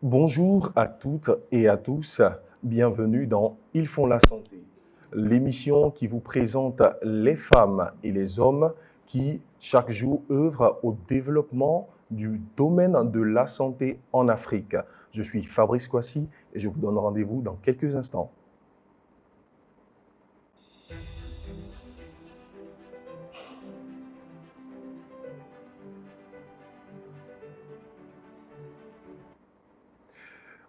Bonjour à toutes et à tous, bienvenue dans Ils font la santé, l'émission qui vous présente les femmes et les hommes qui chaque jour œuvrent au développement du domaine de la santé en Afrique. Je suis Fabrice Kouassi et je vous donne rendez-vous dans quelques instants.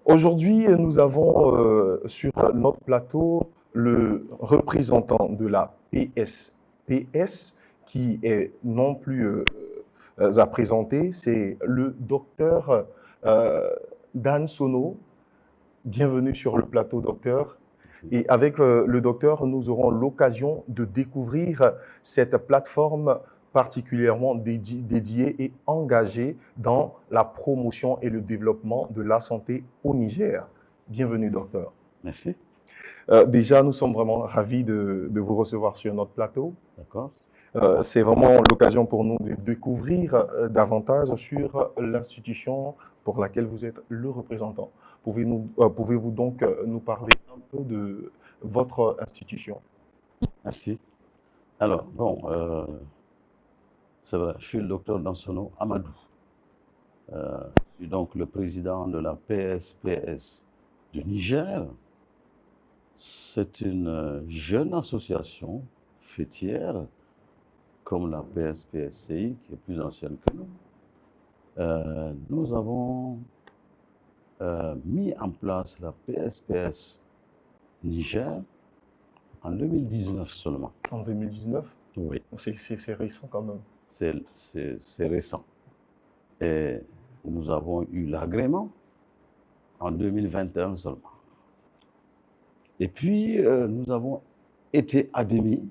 Aujourd'hui, nous avons sur notre plateau le représentant de la PSPS qui est non plus à présenter, c'est le docteur Dan Sono. Bienvenue sur le plateau, docteur. Et avec le docteur, nous aurons l'occasion de découvrir cette plateforme particulièrement dédiée et engagée dans la promotion et le développement de la santé au Niger. Bienvenue, docteur. Merci. Déjà, nous sommes vraiment ravis de vous recevoir sur notre plateau. D'accord. C'est vraiment l'occasion pour nous de découvrir davantage sur l'institution pour laquelle vous êtes le représentant. Pouvez-vous donc nous parler un peu de votre institution? Merci. Alors, c'est vrai, je suis le docteur Dansono Amadou. Je suis donc le président de la PSPS du Niger. C'est une jeune association fêtière, comme la PSPSCI, qui est plus ancienne que nous. Nous avons mis en place la PSPS Niger en 2019 seulement. En 2019? Oui. C'est récent quand même. C'est récent. Et nous avons eu l'agrément en 2021 seulement. Et puis, nous avons été admis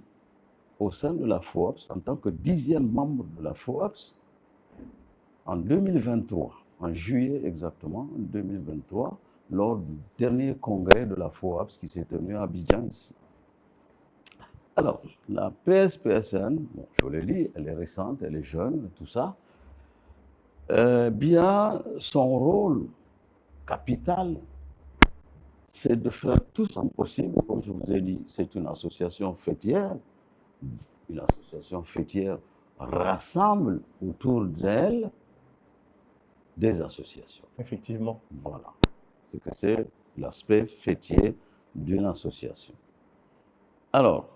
au sein de la FOAPS en tant que 10e membre de la FOAPS en 2023, en juillet exactement, en 2023, lors du dernier congrès de la FOAPS qui s'est tenu à Abidjan ici. Alors, la PSPSN, bon, je vous l'ai dit, elle est récente, elle est jeune, tout ça. Bien, son rôle capital, c'est de faire tout son possible. Comme je vous ai dit, c'est une association fêtière. Une association fêtière rassemble autour d'elle des associations. Effectivement. Voilà. C'est l'aspect fêtier d'une association. Alors,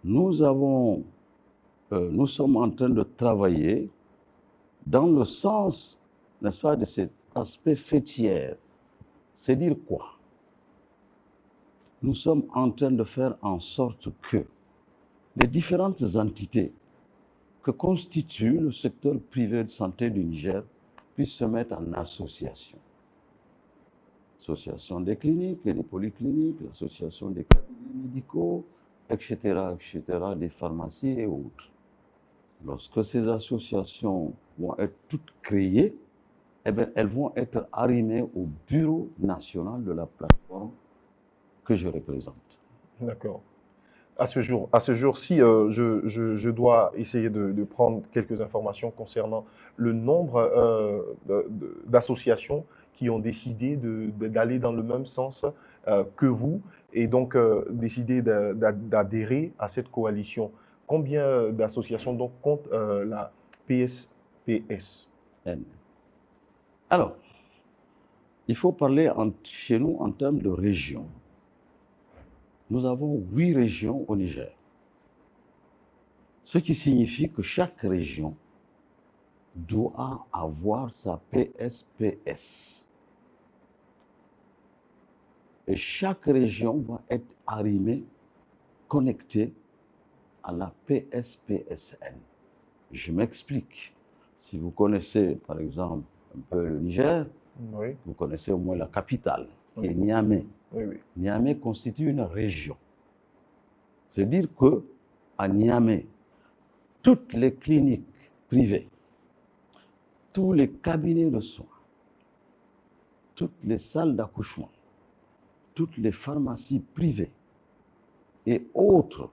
nous sommes en train de travailler dans le sens, n'est-ce pas, de cet aspect fêtière. C'est dire quoi? Nous sommes en train de faire en sorte que les différentes entités que constitue le secteur privé de santé du Niger puissent se mettre en association. L'association des cliniques et des polycliniques, l'association des cabinets médicaux, etc., des pharmacies et autres. Lorsque ces associations vont être toutes créées, eh bien, elles vont être arrimées au bureau national de la plateforme que je représente. D'accord. À ce jour-ci, je dois essayer de prendre quelques informations concernant le nombre d'associations qui ont décidé d'aller dans le même sens que vous et donc décidé d'adhérer à cette coalition. Combien d'associations donc compte la PSPS? Alors, il faut parler chez nous en termes de régions. Nous avons 8 régions au Niger. Ce qui signifie que chaque région doit avoir sa PSPS. Et chaque région va être arrimée, connectée à la PSPSN. Je m'explique. Si vous connaissez, par exemple, un peu le Niger, oui. Vous connaissez au moins la capitale, qui est Niamey. Oui, oui. Niamey constitue une région. C'est dire qu'à Niamey, toutes les cliniques privées, tous les cabinets de soins, toutes les salles d'accouchement, toutes les pharmacies privées et autres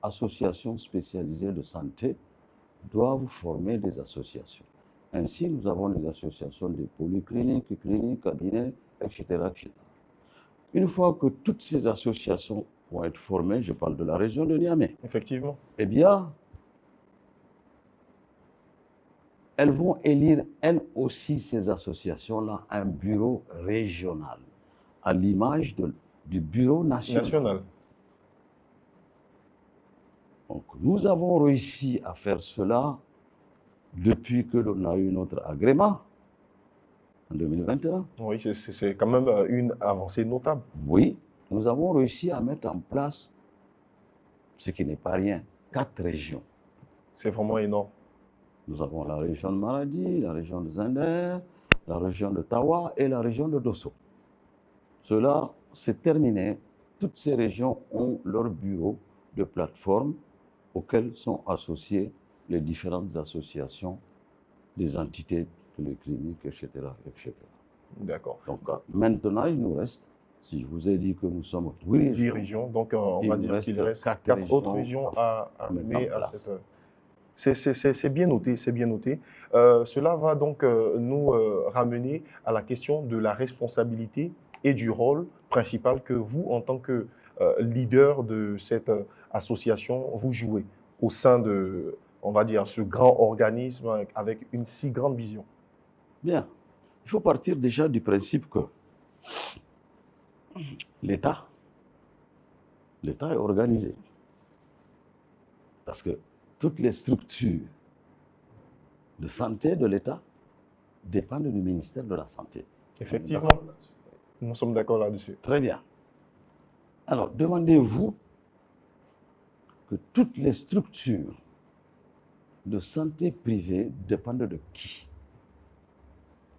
associations spécialisées de santé doivent former des associations. Ainsi, nous avons des associations de polycliniques, cliniques, cabinets, etc., etc. Une fois que toutes ces associations vont être formées, je parle de la région de Niamey, Effectivement. eh bien, elles vont élire, elles aussi, ces associations-là, un bureau régional, à l'image du bureau national. National. Donc, nous avons réussi à faire cela depuis que l'on a eu notre agrément, en 2021. Oui, c'est quand même une avancée notable. Oui, nous avons réussi à mettre en place, ce qui n'est pas rien, 4 régions. C'est vraiment énorme. Nous avons la région de Maradi, la région de Zinder, la région de Tawa et la région de Dosso. Cela, c'est terminé. Toutes ces régions ont leur bureau de plateforme auxquels sont associées les différentes associations des entités de les cliniques, etc., etc. D'accord. Donc maintenant, il nous reste, si je vous ai dit que nous sommes 8 10 régions, donc on il va nous dire qu'il reste quatre 4 autres régions à mettre mener en à place. cette... C'est bien noté, c'est bien noté. Cela va donc nous ramener à la question de la responsabilité et du rôle principal que vous, en tant que leader de cette association, vous jouez au sein de, on va dire, ce grand organisme avec une si grande vision. Bien. Il faut partir déjà du principe que l'État est organisé. Parce que toutes les structures de santé de l'État dépendent du ministère de la Santé. Effectivement, nous sommes d'accord là-dessus. Très bien. Alors, demandez-vous que toutes les structures de santé privée dépendent de qui?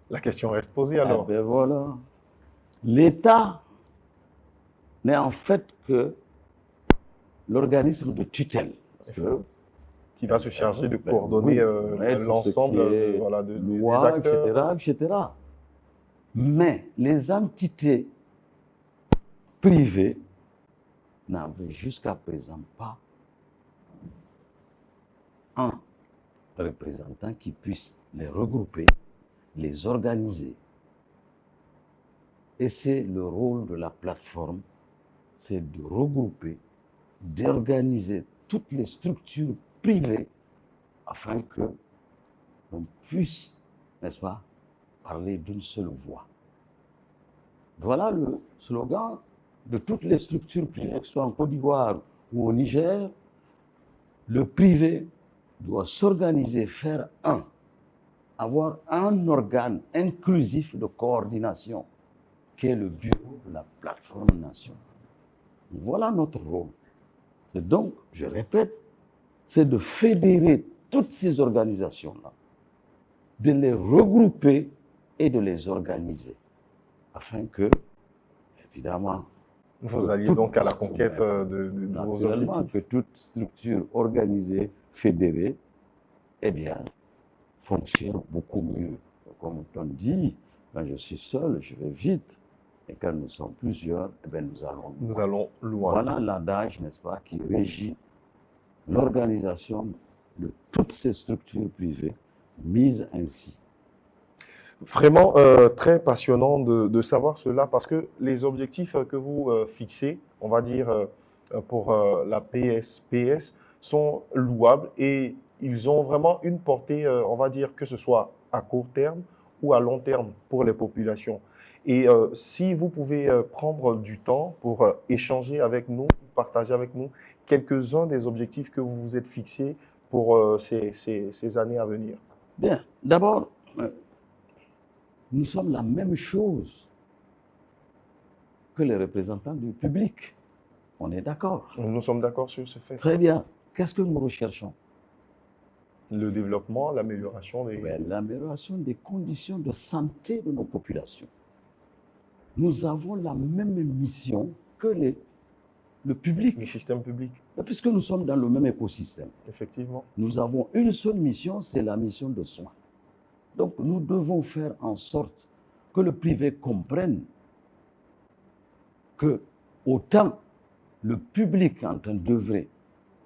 La question reste posée alors. Eh bien voilà. L'État n'est en fait que l'organisme de tutelle. Parce que qui va se charger de coordonner l'ensemble voilà, loi, des acteurs. etc. Mais les entités privées n'avaient jusqu'à présent pas un représentant qui puisse les regrouper, les organiser. Et c'est le rôle de la plateforme, c'est de regrouper, d'organiser toutes les structures privées afin que l'on puisse, n'est-ce pas, parler d'une seule voix. Voilà le slogan de toutes les structures privées, que ce soit en Côte d'Ivoire ou au Niger. Le privé doit s'organiser, faire avoir un organe inclusif de coordination, qui est le bureau de la plateforme nationale. Voilà notre rôle. Et donc, je répète, c'est de fédérer toutes ces organisations-là, de les regrouper et de les organiser, afin que, évidemment, vous alliez donc à la conquête de vos objectifs. Que toute structure organisée, fédérée, eh bien, fonctionne beaucoup mieux. Comme on dit, quand je suis seul, je vais vite. Et quand nous sommes plusieurs, eh bien, nous allons loin. Voilà l'adage, n'est-ce pas, qui régit l'organisation de toutes ces structures privées mises ainsi. Vraiment très passionnant de savoir cela parce que les objectifs que vous fixez, on va dire pour la PSPS, sont louables et ils ont vraiment une portée, on va dire, que ce soit à court terme ou à long terme pour les populations. Et si vous pouvez prendre du temps pour échanger avec nous, partager avec nous quelques-uns des objectifs que vous vous êtes fixés pour ces années à venir. Bien, d'abord, nous sommes la même chose que les représentants du public. On est d'accord. Nous sommes d'accord sur ce fait. Très bien. Qu'est-ce que nous recherchons? Le développement, l'amélioration des... L'amélioration des conditions de santé de nos populations. Nous avons la même mission que le public. Le système public. Puisque nous sommes dans le même écosystème. Effectivement. Nous avons une seule mission, c'est la mission de soins. Donc nous devons faire en sorte que le privé comprenne que autant le public est en train d'œuvrer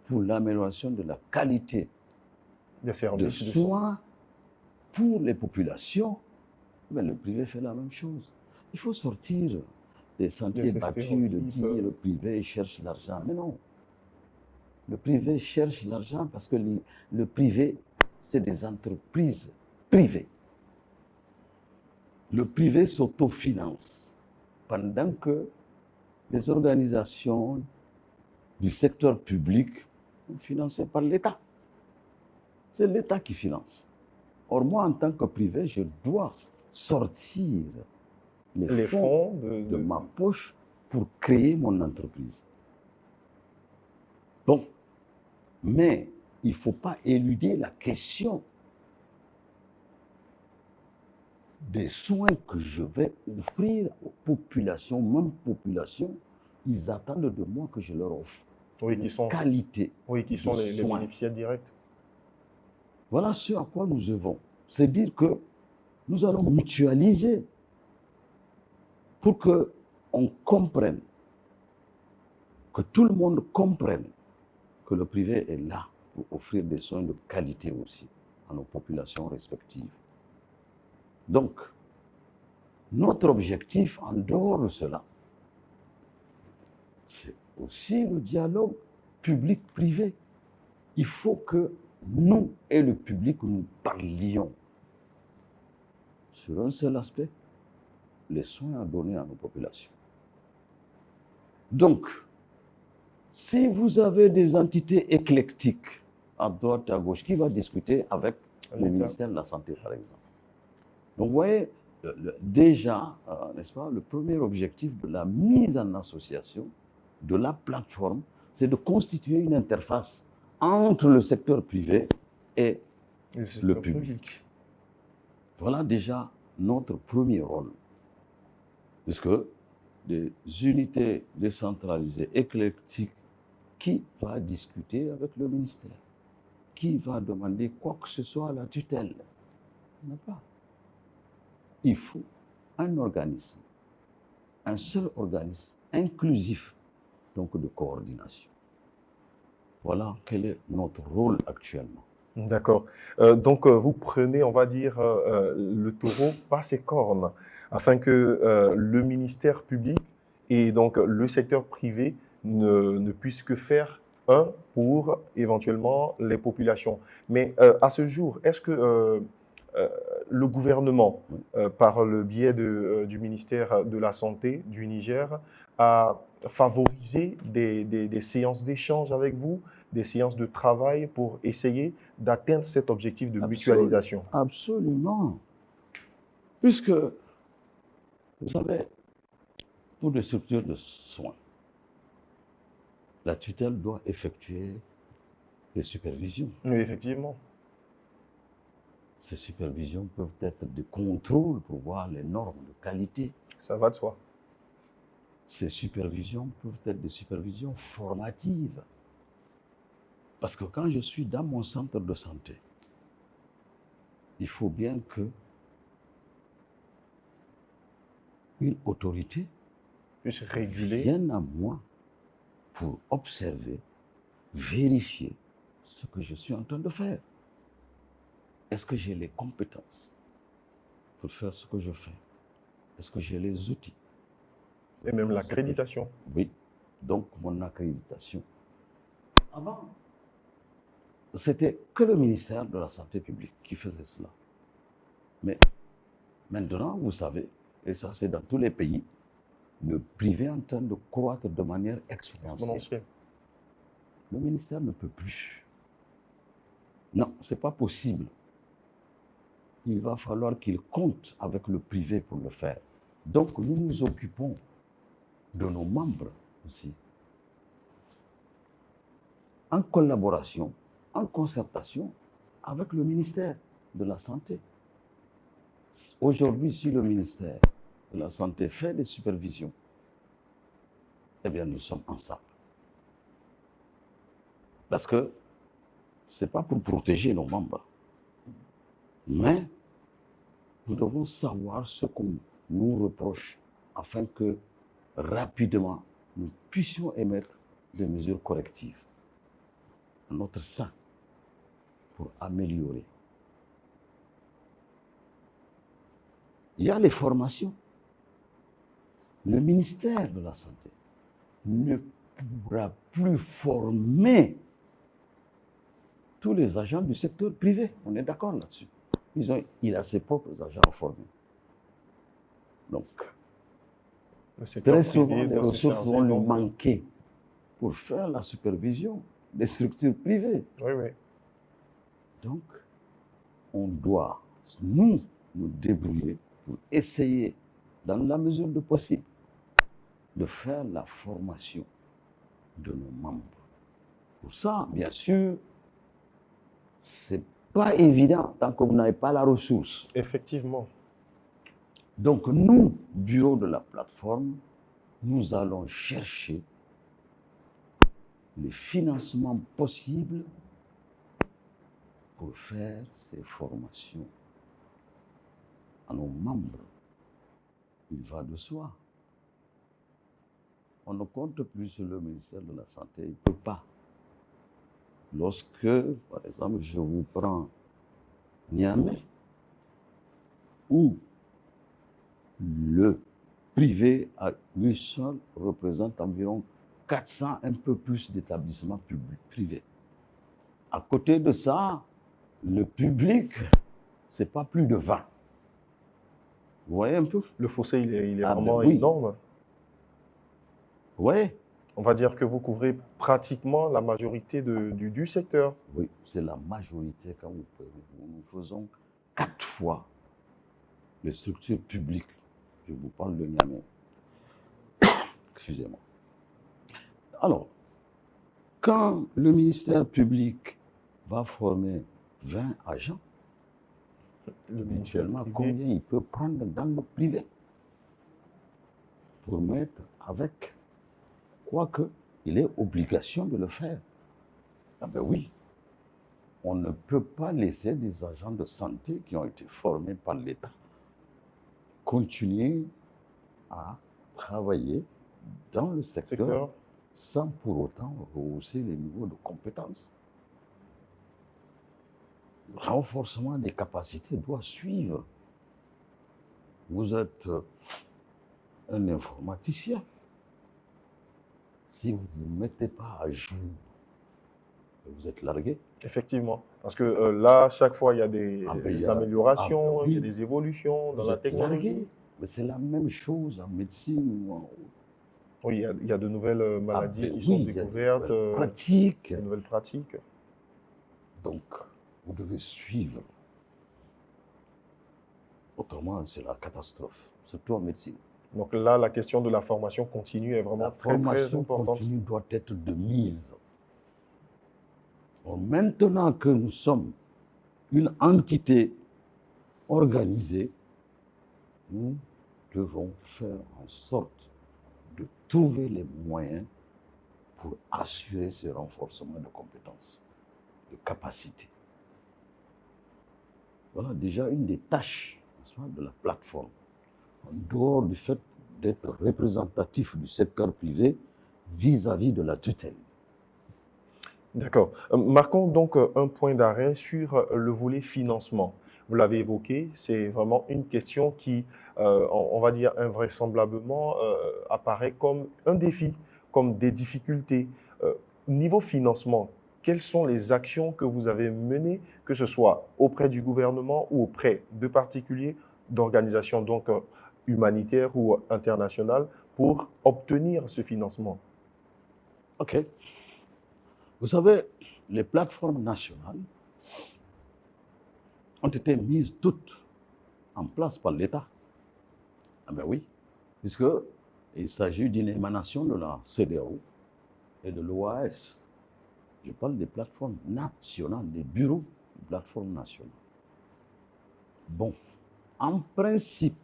pour l'amélioration de la qualité des services de soins pour les populations, mais le privé fait la même chose. Il faut sortir des sentiers ces battus de stéréotypes, dire le privé cherche l'argent. Mais non, le privé cherche l'argent parce que le privé, c'est des entreprises privées. Le privé s'autofinance pendant que les organisations du secteur public sont financées par l'État. C'est l'État qui finance. Or, moi, en tant que privé, je dois sortir les fonds de ma poche pour créer mon entreprise. Bon, mais il ne faut pas éluder la question des soins que je vais offrir aux populations, même populations, ils attendent de moi que je leur offre une qualité qui sont les soins. bénéficiaires directs. Voilà ce à quoi nous œuvrons. C'est dire que nous allons mutualiser pour qu'on comprenne, que tout le monde comprenne que le privé est là pour offrir des soins de qualité aussi à nos populations respectives. Donc, notre objectif en dehors de cela, c'est aussi le dialogue public-privé. Il faut que nous et le public, nous parlions sur un seul aspect, les soins à donner à nos populations. Donc, si vous avez des entités éclectiques à droite et à gauche, qui va discuter avec le ministère de la Santé, par exemple? Donc, vous voyez, déjà, n'est-ce pas, le premier objectif de la mise en association de la plateforme, c'est de constituer une interface entre le secteur privé et le public. Voilà déjà notre premier rôle. Puisque des unités décentralisées, éclectiques, qui va discuter avec le ministère? Qui va demander quoi que ce soit à la tutelle? Il n'y en a pas. Il faut un organisme, un seul organisme inclusif, donc de coordination. Voilà quel est notre rôle actuellement. D'accord. Donc, vous prenez, on va dire, le taureau par ses cornes, afin que le ministère public et donc le secteur privé ne puissent que faire un pour éventuellement les populations. Mais à ce jour, est-ce que le gouvernement, par le biais du ministère de la Santé du Niger, a favorisé des séances d'échange avec vous, des séances de travail pour essayer d'atteindre cet objectif de mutualisation? Absolument. Puisque, vous savez, pour des structures de soins, la tutelle doit effectuer des supervisions. Oui, effectivement. Ces supervisions peuvent être des contrôles pour voir les normes de qualité. Ça va de soi. Ces supervisions peuvent être des supervisions formatives. Parce que quand je suis dans mon centre de santé, il faut bien que une autorité puisse réguler, vienne à moi pour observer, vérifier ce que je suis en train de faire. Est-ce que j'ai les compétences pour faire ce que je fais? Est-ce que j'ai les outils? Et même l'accréditation. Oui, donc mon accréditation. Avant, c'était que le ministère de la Santé publique qui faisait cela. Mais maintenant, vous savez, et ça c'est dans tous les pays, le privé est en train de croître de manière exponentielle. Le ministère ne peut plus. Non, ce n'est pas possible. Il va falloir qu'il compte avec le privé pour le faire. Donc, nous nous occupons de nos membres aussi, en collaboration, en concertation avec le ministère de la Santé. Aujourd'hui, si le ministère de la Santé fait des supervisions, eh bien, nous sommes ensemble. Parce que ce n'est pas pour protéger nos membres, mais nous devons savoir ce qu'on nous reproche afin que rapidement nous puissions émettre des mesures correctives à notre sein pour améliorer il y a les formations. Le ministère de la Santé ne pourra plus former tous les agents du secteur privé. On est d'accord là-dessus. Il a ses propres agents à former. Donc, Le secteur très privé souvent, les doit se ressources charger, vont lui donc, manquer pour faire la supervision des structures privées. oui, oui. Donc, on doit, nous débrouiller pour essayer, dans la mesure du possible, de faire la formation de nos membres. Pour ça, bien sûr, ce n'est pas évident tant que vous n'avez pas la ressource. Effectivement. Donc, nous, bureau de la plateforme, nous allons chercher les financements possibles pour faire ces formations à nos membres. Il va de soi. On ne compte plus sur le ministère de la Santé, il ne peut pas. Lorsque, par exemple, je vous prends Niamey, où le privé à lui seul représente environ 400, un peu plus d'établissements privés. À côté de ça, le public, ce n'est pas plus de 20. Vous voyez un peu? Le fossé, il est Ah, vraiment ben oui. énorme. Vous voyez? On va dire que vous couvrez pratiquement la majorité du secteur. Oui, c'est la majorité. Quand nous faisons 4 fois les structures publiques. Je vous parle de Niamey. Excusez-moi. Alors, quand le ministère public va former 20 agents, mutuellement, combien il peut prendre dans le privé pour mettre avec, quoique il ait obligation de le faire. Ah ben oui, on ne peut pas laisser des agents de santé qui ont été formés par l'État continuer à travailler dans le secteur sans pour autant rehausser les niveaux de compétences. Le renforcement des capacités doit suivre. Vous êtes un informaticien. Si vous ne vous mettez pas à jour, vous êtes largué. Effectivement. Parce que là, chaque fois, il y a des améliorations, oui. il y a des évolutions dans la technologie. Largué. Mais c'est la même chose en médecine. Oui, il y a de nouvelles maladies qui sont découvertes. Pratiques. De nouvelles pratiques. Donc, vous devez suivre. Autrement, c'est la catastrophe, surtout en médecine. Donc là, la question de la formation continue est vraiment très importante. La formation continue doit être de mise. Bon, maintenant que nous sommes une entité organisée, nous devons faire en sorte de trouver les moyens pour assurer ce renforcement de compétences, de capacités. Voilà déjà une des tâches de la plateforme. En dehors du fait d'être représentatif du secteur privé vis-à-vis de la tutelle. D'accord. Marquons donc un point d'arrêt sur le volet financement. Vous l'avez évoqué, c'est vraiment une question qui, on va dire invraisemblablement, apparaît comme un défi, comme des difficultés. Niveau financement, quelles sont les actions que vous avez menées, que ce soit auprès du gouvernement ou auprès de particuliers, d'organisations donc humanitaires ou internationales, pour obtenir ce financement? OK. Vous savez, les plateformes nationales ont été mises toutes en place par l'État. Ah ben oui, puisqu'il s'agit d'une émanation de la CEDEAO et de l'OAS. Je parle des plateformes nationales, des bureaux de plateformes nationales. Bon, en principe,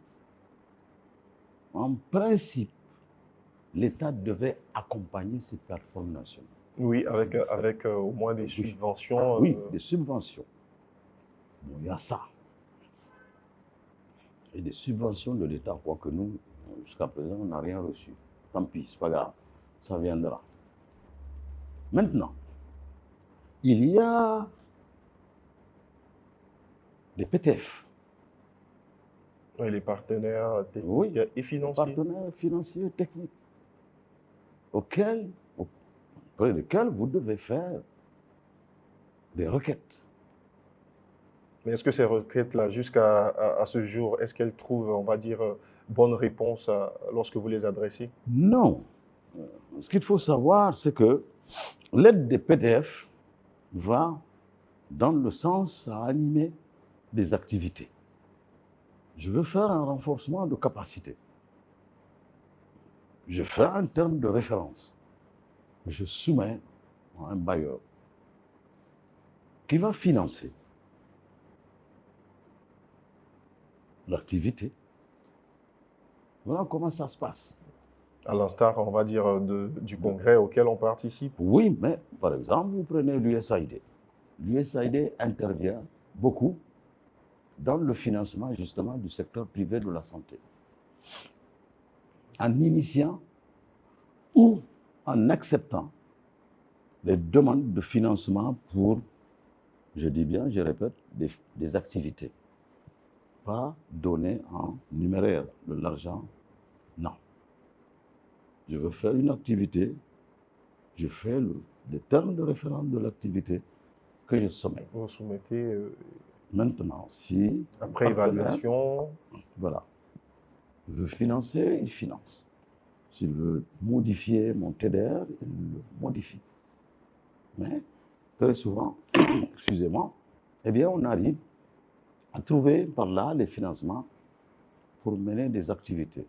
l'État devait accompagner ces plateformes nationales. Oui, avec au moins des subventions. Oui, des subventions. Bon, il y a ça. Et des subventions de l'État, quoique nous, jusqu'à présent, on n'a rien reçu. Tant pis, c'est pas grave, ça viendra. Maintenant, il y a des PTF. Et les partenaires techniques Oui, et financiers. partenaires financiers et techniques auxquels, auprès desquels vous devez faire des requêtes. Mais est-ce que ces requêtes-là, jusqu'à à ce jour, est-ce qu'elles trouvent, on va dire, bonne réponse lorsque vous les adressez? Non. Ce qu'il faut savoir, c'est que l'aide des PDF va dans le sens à animer des activités. Je veux faire un renforcement de capacité. Je fais un terme de référence. Je soumets à un bailleur qui va financer l'activité. Voilà comment ça se passe. À l'instar, on va dire, du congrès auquel on participe. Oui, mais par exemple, vous prenez l'USAID. L'USAID intervient beaucoup dans le financement justement du secteur privé de la santé. En initiant ou en acceptant les demandes de financement pour, je dis bien, je répète, des activités. Pas donner en numéraire de l'argent, non. Je veux faire une activité, je fais les termes de référence de l'activité que je soumets. Vous soumettez Maintenant, si après évaluation. voilà, veut financer, il finance. S'il veut modifier mon TDR, il le modifie. Mais très souvent, excusez-moi, eh bien, on arrive à trouver par là les financements pour mener des activités,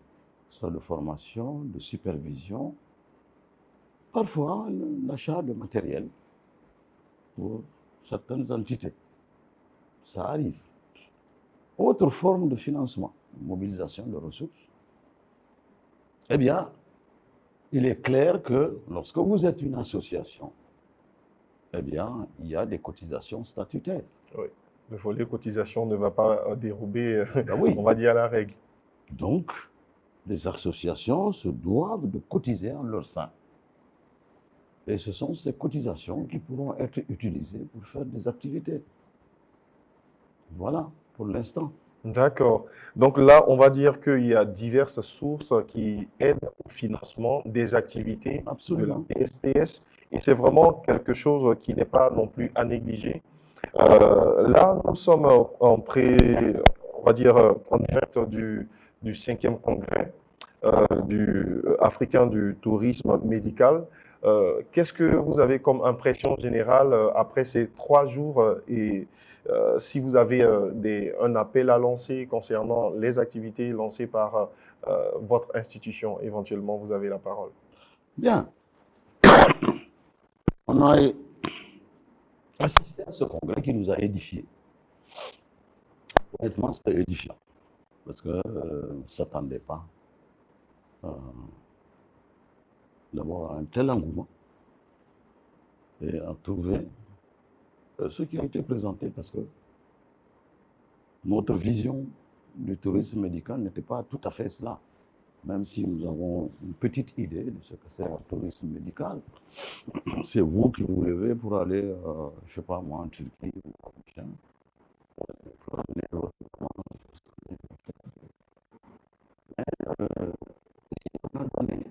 soit de formation, de supervision, parfois l'achat de matériel pour certaines entités. Ça arrive. Autre forme de financement, mobilisation de ressources. Eh bien, il est clair que lorsque vous êtes une association, eh bien, il y a des cotisations statutaires. Oui. Le volet cotisation ne va pas dérober, Ben oui. on va dire, la règle. Donc, les associations se doivent de cotiser en leur sein. Et ce sont ces cotisations qui pourront être utilisées pour faire des activités. Voilà, pour l'instant. D'accord. Donc là, on va dire qu'il y a diverses sources qui aident au financement des activités de la Absolument. PSPS et c'est vraiment quelque chose qui n'est pas non plus à négliger. Là, nous sommes on va dire, en direct du 5e congrès africain du tourisme médical. Qu'est-ce que vous avez comme impression générale après ces 3 jours et si vous avez un appel à lancer concernant les activités lancées par votre institution, éventuellement, vous avez la parole. Bien. On a assisté à ce congrès qui nous a édifiés. Honnêtement, c'était édifiant. Parce qu'on ne s'attendait pas d'avoir un tel engouement et à trouver ceux qui ont été présentés parce que notre vision du tourisme médical n'était pas tout à fait cela. Même si nous avons une petite idée de ce que c'est un tourisme médical, c'est vous qui vous levez pour aller, je ne sais pas moi, en Turquie ou en Chine, pour amener votre on a donné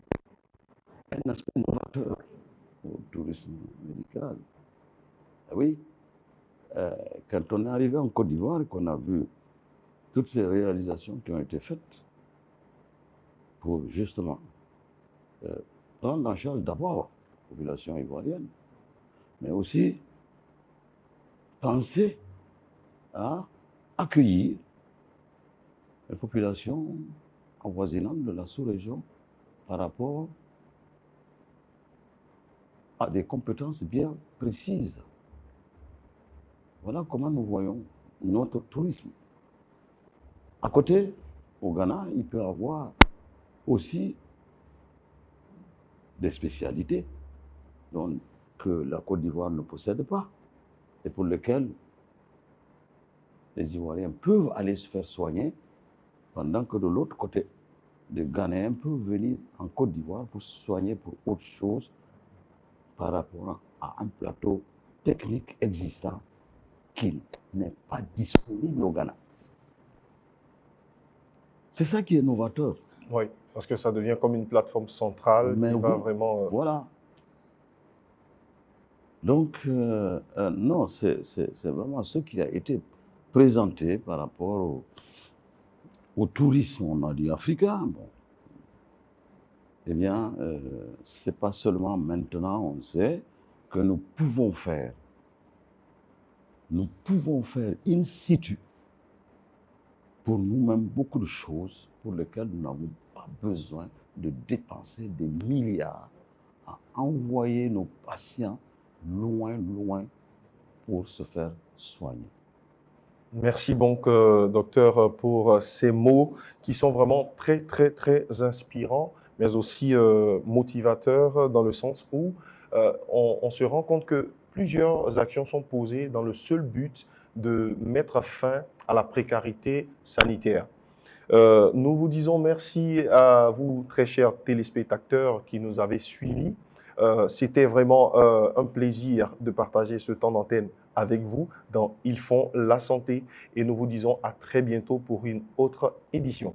un aspect novateur au tourisme médical. Oui, quand on est arrivé en Côte d'Ivoire et qu'on a vu toutes ces réalisations qui ont été faites pour justement prendre en charge d'abord la population ivoirienne, mais aussi penser à accueillir les populations avoisinantes de la sous-région par rapport à des compétences bien précises. Voilà comment nous voyons notre tourisme. À côté, au Ghana, il peut y avoir aussi des spécialités donc, que la Côte d'Ivoire ne possède pas et pour lesquelles les Ivoiriens peuvent aller se faire soigner pendant que de l'autre côté, les Ghanéens peuvent venir en Côte d'Ivoire pour se soigner pour autre chose par rapport à un plateau technique existant qui n'est pas disponible au Ghana. C'est ça qui est novateur. Oui, parce que ça devient comme une plateforme centrale Mais qui va oui, vraiment... voilà. Donc, non, c'est vraiment ce qui a été présenté par rapport au tourisme, on a dit africain. Bon. Eh bien, c'est pas seulement maintenant, on sait que nous pouvons faire in situ pour nous-mêmes beaucoup de choses pour lesquelles nous n'avons pas besoin de dépenser des milliards à envoyer nos patients loin, loin pour se faire soigner. Merci donc, docteur, pour ces mots qui sont vraiment très, très, très inspirants, mais aussi motivateurs dans le sens où on se rend compte que plusieurs actions sont posées dans le seul but de mettre fin à la précarité sanitaire. Nous vous disons merci à vous, très chers téléspectateurs, qui nous avez suivis. C'était vraiment un plaisir de partager ce temps d'antenne avec vous dans Ils font la santé et nous vous disons à très bientôt pour une autre édition.